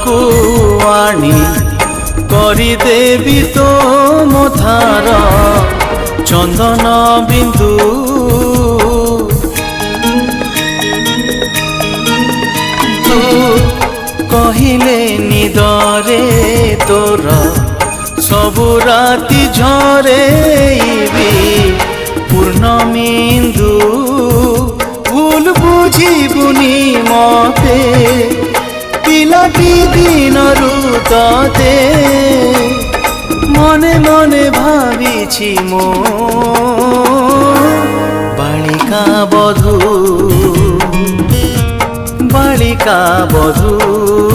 को आनी करी देवी तो मथार चंदन बिंदु तू कहिले निदरे तोर सबु राति झरे पूर्णमिंदु भूल बुझिबुनी मते पिलाटी दिन रुते मने मने भाविछि मो बालिका बधू बालिका बधू।